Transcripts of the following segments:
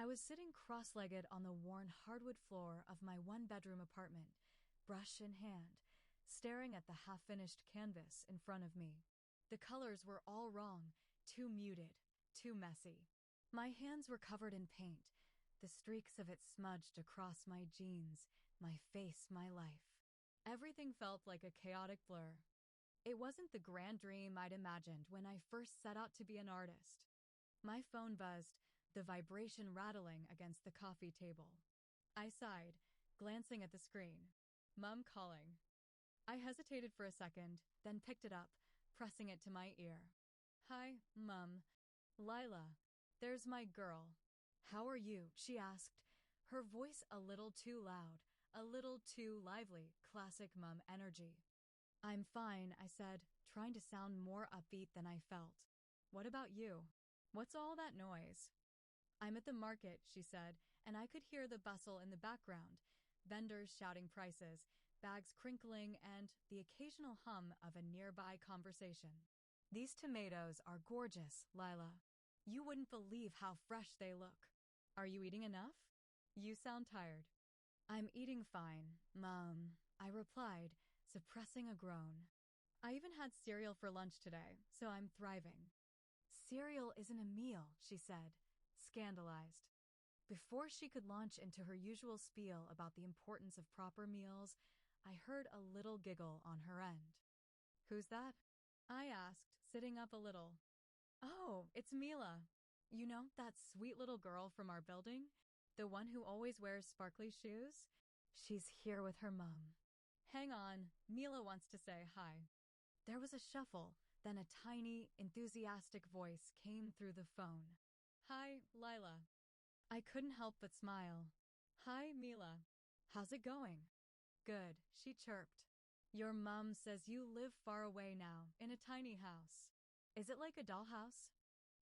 I was sitting cross-legged on the worn hardwood floor of my one-bedroom apartment, brush in hand, staring at the half-finished canvas in front of me. The colors were all wrong, too muted, too messy. My hands were covered in paint, the streaks of it smudged across my jeans, my face, my life. Everything felt like a chaotic blur. It wasn't the grand dream I'd imagined when I first set out to be an artist. My phone buzzed, the vibration rattling against the coffee table. I sighed, glancing at the screen. Mom calling. I hesitated for a second, then picked it up, pressing it to my ear. Hi, Mom. Lila. There's my girl. How are you? She asked, her voice a little too loud, a little too lively, classic Mom energy. I'm fine, I said, trying to sound more upbeat than I felt. What about you? What's all that noise? I'm at the market, she said, and I could hear the bustle in the background, vendors shouting prices, bags crinkling, and the occasional hum of a nearby conversation. These tomatoes are gorgeous, Lila. You wouldn't believe how fresh they look. Are you eating enough? You sound tired. I'm eating fine, Mom, I replied, suppressing a groan. I even had cereal for lunch today, so I'm thriving. Cereal isn't a meal, she said, scandalized. Before she could launch into her usual spiel about the importance of proper meals, I heard a little giggle on her end. Who's that? I asked, sitting up a little. Oh, it's Mila. You know, that sweet little girl from our building? The one who always wears sparkly shoes? She's here with her mom. Hang on, Mila wants to say hi. There was a shuffle, then a tiny, enthusiastic voice came through the phone. Hi, Lila. I couldn't help but smile. Hi, Mila. How's it going? Good, she chirped. Your mom says you live far away now, in a tiny house. Is it like a dollhouse?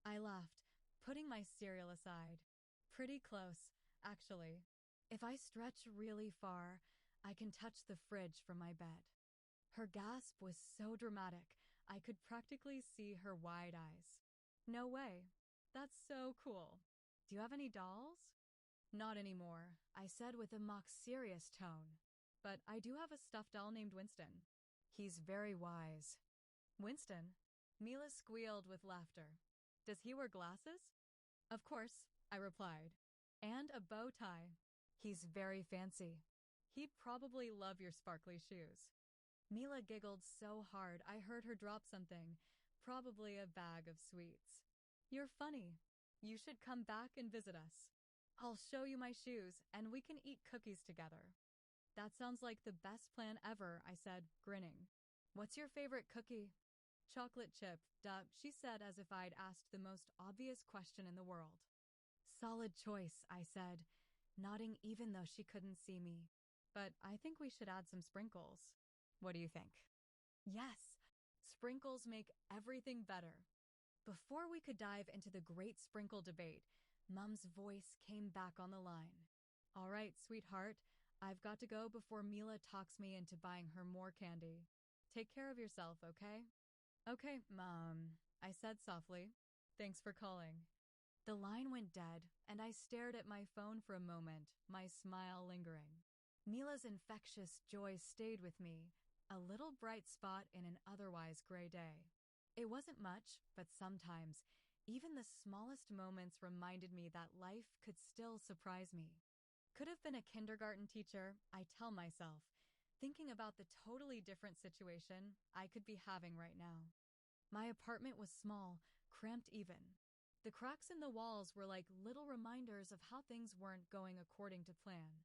I laughed, putting my cereal aside. Pretty close, actually. If I stretch really far, I can touch the fridge from my bed. Her gasp was so dramatic, I could practically see her wide eyes. No way. That's so cool. Do you have any dolls? Not anymore, I said with a mock-serious tone. But I do have a stuffed doll named Winston. He's very wise. Winston? Mila squealed with laughter. Does he wear glasses? Of course, I replied. And a bow tie. He's very fancy. He'd probably love your sparkly shoes. Mila giggled so hard I heard her drop something, probably a bag of sweets. You're funny. You should come back and visit us. I'll show you my shoes, and we can eat cookies together. That sounds like the best plan ever, I said, grinning. What's your favorite cookie? Chocolate chip, duh, she said as if I'd asked the most obvious question in the world. Solid choice, I said, nodding even though she couldn't see me. But I think we should add some sprinkles. What do you think? Yes, sprinkles make everything better. Before we could dive into the great sprinkle debate, Mom's voice came back on the line. All right, sweetheart, I've got to go before Mila talks me into buying her more candy. Take care of yourself, okay? Okay, Mom, I said softly. Thanks for calling. The line went dead, and I stared at my phone for a moment, my smile lingering. Mila's infectious joy stayed with me, a little bright spot in an otherwise gray day. It wasn't much, but sometimes, even the smallest moments reminded me that life could still surprise me. Could have been a kindergarten teacher, I tell myself, thinking about the totally different situation I could be having right now. My apartment was small, cramped even. The cracks in the walls were like little reminders of how things weren't going according to plan.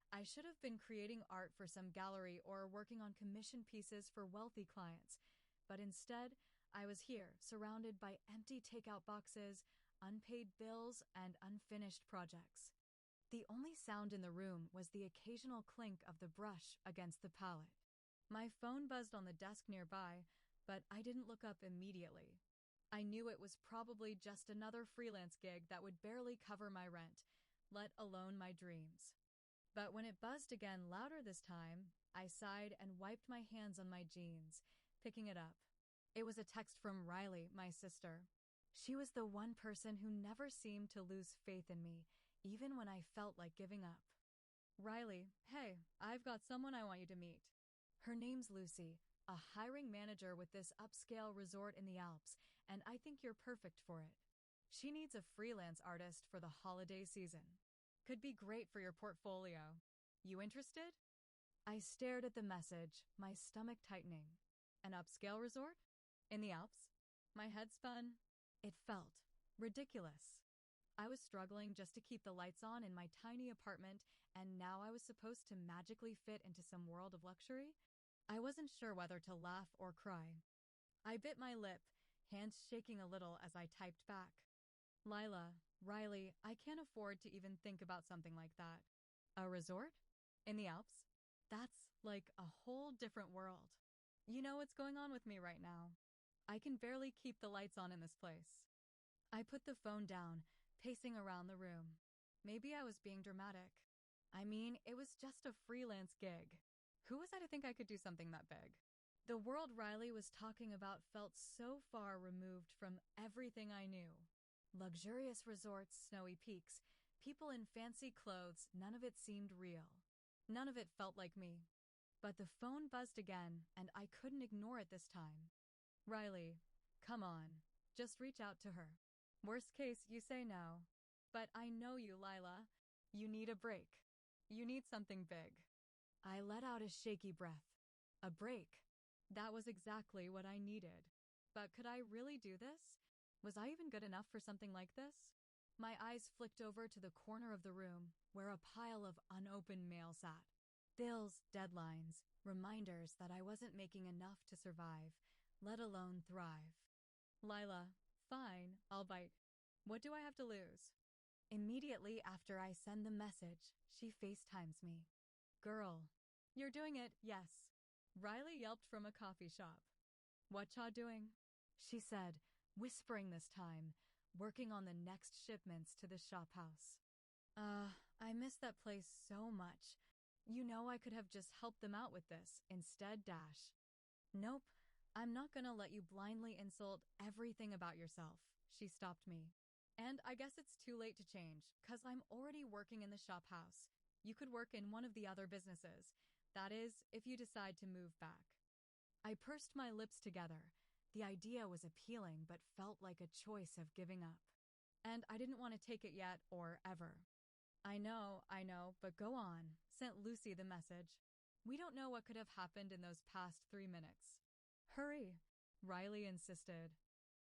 I should have been creating art for some gallery or working on commission pieces for wealthy clients, but instead, I was here, surrounded by empty takeout boxes, unpaid bills, and unfinished projects. The only sound in the room was the occasional clink of the brush against the palette. My phone buzzed on the desk nearby, but I didn't look up immediately. I knew it was probably just another freelance gig that would barely cover my rent, let alone my dreams. But when it buzzed again louder this time, I sighed and wiped my hands on my jeans, picking it up. It was a text from Riley, my sister. She was the one person who never seemed to lose faith in me, even when I felt like giving up. Riley, hey, I've got someone I want you to meet. Her name's Lucy, a hiring manager with this upscale resort in the Alps, and I think you're perfect for it. She needs a freelance artist for the holiday season. Could be great for your portfolio. You interested? I stared at the message, my stomach tightening. An upscale resort? In the Alps? My head spun. It felt ridiculous. I was struggling just to keep the lights on in my tiny apartment, and now I was supposed to magically fit into some world of luxury? I wasn't sure whether to laugh or cry. I bit my lip, hands shaking a little as I typed back. Lila, Riley, I can't afford to even think about something like that. A resort? In the Alps? That's like a whole different world. You know what's going on with me right now. I can barely keep the lights on in this place. I put the phone down, pacing around the room. Maybe I was being dramatic. I mean, it was just a freelance gig. Who was I to think I could do something that big? The world Riley was talking about felt so far removed from everything I knew. Luxurious resorts, snowy peaks, people in fancy clothes, none of it seemed real. None of it felt like me. But the phone buzzed again, and I couldn't ignore it this time. Riley, come on. Just reach out to her. Worst case, you say no. But I know you, Lila. You need a break. You need something big. I let out a shaky breath. A break. That was exactly what I needed. But could I really do this? Was I even good enough for something like this? My eyes flicked over to the corner of the room, where a pile of unopened mail sat. Bills, deadlines, reminders that I wasn't making enough to survive, let alone thrive. Lila, fine, I'll bite. What do I have to lose? Immediately after I send the message, she FaceTimes me. Girl, you're doing it, yes. Riley yelped from a coffee shop. What y'all doing? She said, whispering this time, working on the next shipments to the shop house. I miss that place so much. You know I could have just helped them out with this, instead dash. Nope, I'm not gonna let you blindly insult everything about yourself, she stopped me. And I guess it's too late to change, 'cause I'm already working in the shop house. You could work in one of the other businesses. That is, if you decide to move back. I pursed my lips together. The idea was appealing, but felt like a choice of giving up. And I didn't want to take it yet or ever. I know, but go on, sent Lucy the message. We don't know what could have happened in those past 3 minutes. Hurry, Riley insisted.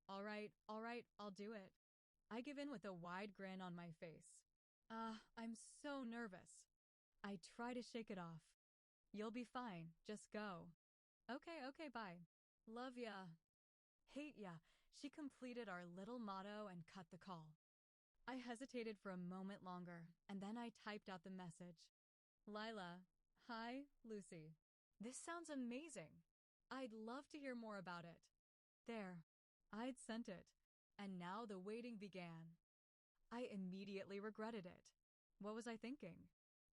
All right, I'll do it. I give in with a wide grin on my face. I'm so nervous. I try to shake it off. You'll be fine, just go. Okay, bye. Love ya. Hate ya. She completed our little motto and cut the call. I hesitated for a moment longer, and then I typed out the message. Lila, hi, Lucy. This sounds amazing. I'd love to hear more about it. There, I'd sent it, and now the waiting began. I immediately regretted it. What was I thinking?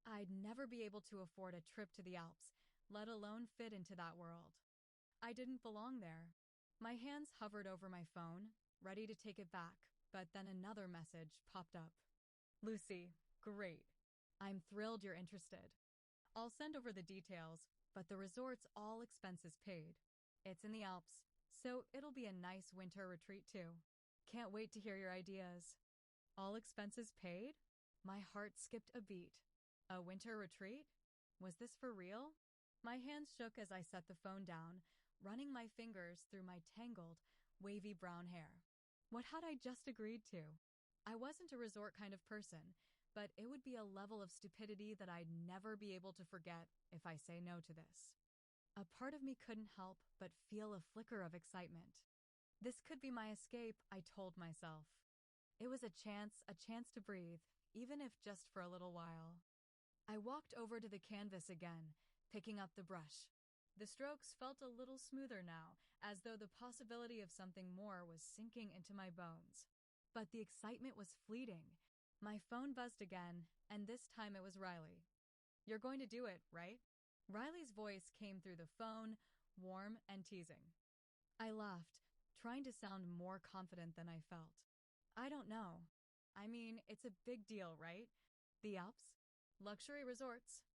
I'd never be able to afford a trip to the Alps, let alone fit into that world. I didn't belong there. My hands hovered over my phone, ready to take it back, but then another message popped up. Lucy, great. I'm thrilled you're interested. I'll send over the details, but the resort's all expenses paid. It's in the Alps, so it'll be a nice winter retreat too. Can't wait to hear your ideas. All expenses paid? My heart skipped a beat. A winter retreat? Was this for real? My hands shook as I set the phone down, running my fingers through my tangled, wavy brown hair. What had I just agreed to? I wasn't a resort kind of person, but it would be a level of stupidity that I'd never be able to forget if I say no to this. A part of me couldn't help but feel a flicker of excitement. This could be my escape, I told myself. It was a chance to breathe, even if just for a little while. I walked over to the canvas again, picking up the brush. The strokes felt a little smoother now, as though the possibility of something more was sinking into my bones. But the excitement was fleeting. My phone buzzed again, and this time it was Riley. You're going to do it, right? Riley's voice came through the phone, warm and teasing. I laughed, trying to sound more confident than I felt. I don't know. I mean, it's a big deal, right? The Alps? Luxury resorts.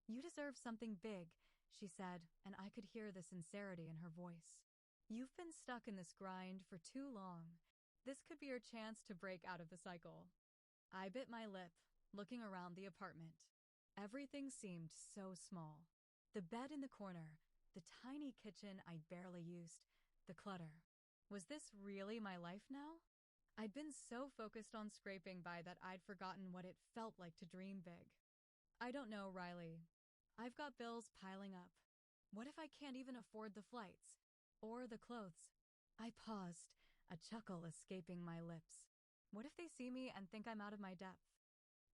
You deserve something big, she said, and I could hear the sincerity in her voice. You've been stuck in this grind for too long. This could be your chance to break out of the cycle. I bit my lip, looking around the apartment. Everything seemed so small. The bed in the corner, the tiny kitchen I barely used, the clutter. Was this really my life now? I'd been so focused on scraping by that I'd forgotten what it felt like to dream big. I don't know, Riley. I've got bills piling up. What if I can't even afford the flights? Or the clothes? I paused, a chuckle escaping my lips. What if they see me and think I'm out of my depth?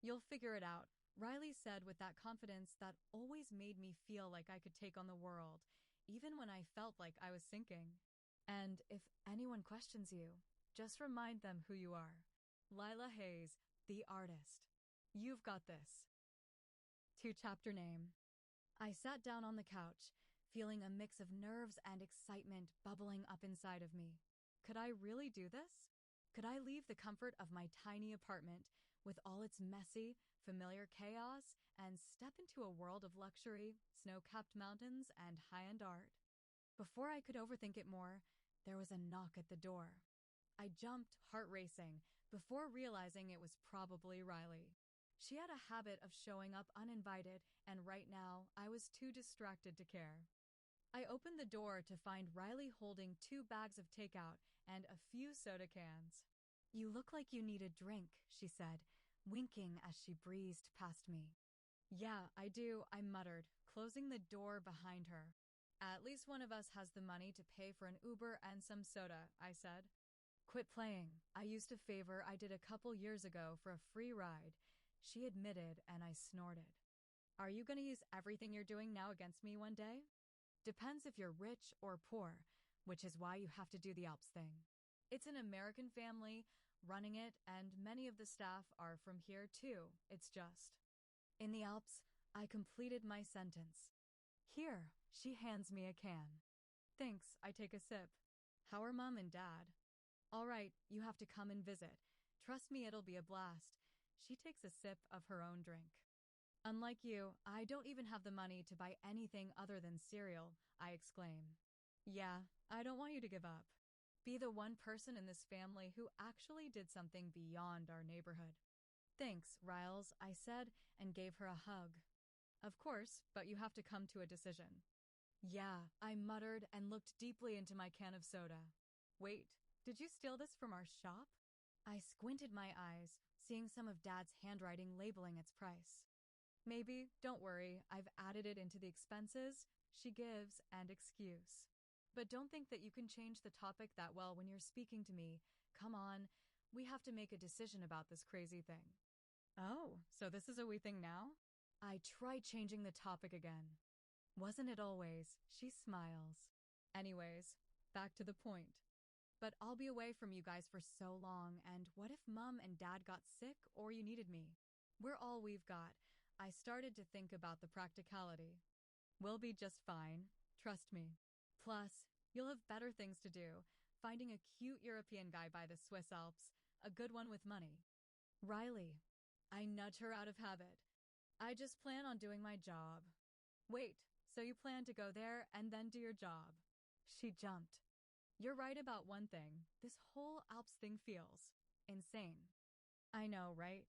You'll figure it out, Riley said with that confidence that always made me feel like I could take on the world, even when I felt like I was sinking. And if anyone questions you, just remind them who you are. Lila Hayes, the artist. You've got this. 2-chapter name. I sat down on the couch, feeling a mix of nerves and excitement bubbling up inside of me. Could I really do this? Could I leave the comfort of my tiny apartment with all its messy, familiar chaos and step into a world of luxury, snow-capped mountains, and high-end art? Before I could overthink it more, there was a knock at the door. I jumped, heart racing, before realizing it was probably Riley. She had a habit of showing up uninvited, and right now, I was too distracted to care. I opened the door to find Riley holding 2 bags of takeout and a few soda cans. You look like you need a drink, she said, winking as she breezed past me. Yeah, I do, I muttered, closing the door behind her. At least one of us has the money to pay for an Uber and some soda, I said. Quit playing. I used a favor I did a couple years ago for a free ride, she admitted, and I snorted. Are you going to use everything you're doing now against me one day? Depends if you're rich or poor, which is why you have to do the Alps thing. It's an American family running it, and many of the staff are from here too. It's just. In the Alps, I completed my sentence. Here, she hands me a can. Thanks, I take a sip. How are Mom and Dad? All right, you have to come and visit. Trust me, it'll be a blast. She takes a sip of her own drink. Unlike you, I don't even have the money to buy anything other than cereal, I exclaim. Yeah, I don't want you to give up. Be the one person in this family who actually did something beyond our neighborhood. Thanks, Riles, I said, and gave her a hug. Of course, but you have to come to a decision. Yeah, I muttered and looked deeply into my can of soda. Wait, did you steal this from our shop? I squinted my eyes, seeing some of Dad's handwriting labeling its price. Maybe, don't worry, I've added it into the expenses, she gives, and excuse. But don't think that you can change the topic that well when you're speaking to me. Come on, we have to make a decision about this crazy thing. Oh, so this is a we thing now? I try changing the topic again. Wasn't it always? She smiles. Anyways, back to the point. But I'll be away from you guys for so long, and what if Mom and Dad got sick or you needed me? We're all we've got. I started to think about the practicality. We'll be just fine. Trust me. Plus, you'll have better things to do, finding a cute European guy by the Swiss Alps, a good one with money. Riley. I nudge her out of habit. I just plan on doing my job. Wait, so you plan to go there and then do your job? She jumped. You're right about one thing. This whole Alps thing feels insane. I know, right?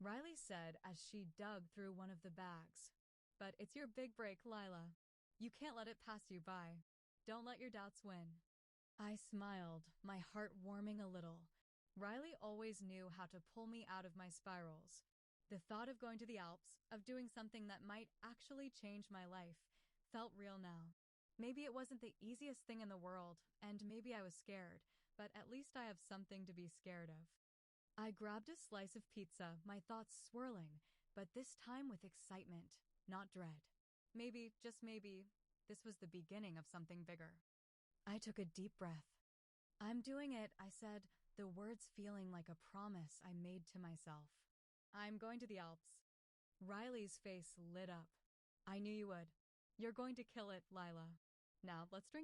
Riley said as she dug through one of the bags. But it's your big break, Lila. You can't let it pass you by. Don't let your doubts win. I smiled, my heart warming a little. Riley always knew how to pull me out of my spirals. The thought of going to the Alps, of doing something that might actually change my life, felt real now. Maybe it wasn't the easiest thing in the world, and maybe I was scared, but at least I have something to be scared of. I grabbed a slice of pizza, my thoughts swirling, but this time with excitement, not dread. Maybe, just maybe, this was the beginning of something bigger. I took a deep breath. I'm doing it, I said, the words feeling like a promise I made to myself. I'm going to the Alps. Riley's face lit up. I knew you would. You're going to kill it, Lila. Now, let's drink.